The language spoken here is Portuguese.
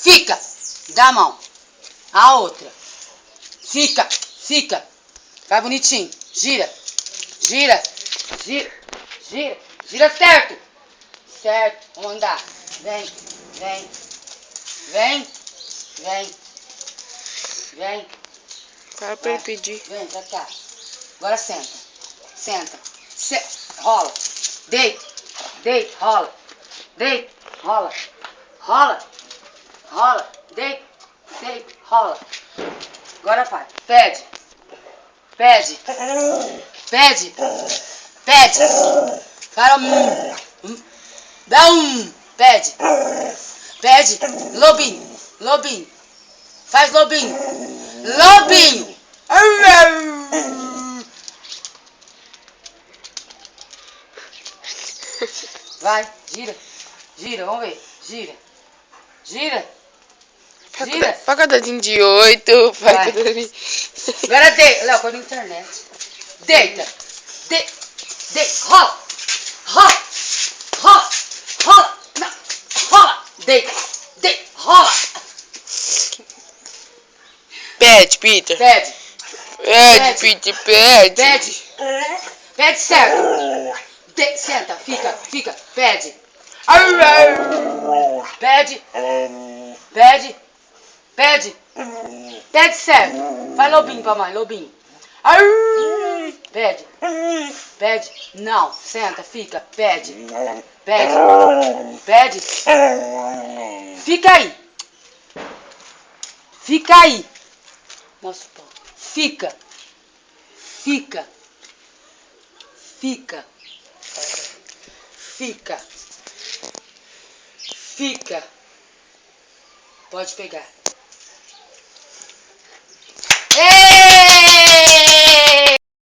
Fica. Dá a mão. A outra. Fica. Fica. Vai bonitinho. Gira. Gira. Gira. Gira. Gira certo. Certo. Vamos andar. Vem. Vem. Vem. Vem. Vem. Para pra ele pedir. Vem pra cá. Agora senta. Senta. Rola. Deita. Deita. Rola. Deita. Rola. Rola. Rola. Deita. Deita. Rola. Agora vai. Pede. Pede. Pede. Pede. Para dá Pede. Pede. Lobinho. Lobinho. Faz lobinho. Lobinho. Vai. Gira. Gira. Vamos ver. Gira. Gira. Gira. Pagodinho de 8. Pagodinho. Agora deita. Léo, põe na internet. Deita. Deita. Rola. Rola. Rola. Rola. Não. Rola. Deita. Deita. Rola. Pede, Peter. Pede. Pede, Peter, pede. Pede. Pede certo. Senta. Fica. Fica. Pede. Pede. Pede. Pede. Pede certo. Faz lobinho pra mãe. Lobinho. Pede. Pede. Não. Senta. Fica. Pede. Pede. Pede. Fica aí. Fica aí. Mostra o pau. Fica. Fica. Fica. Fica. Fica. Pode pegar.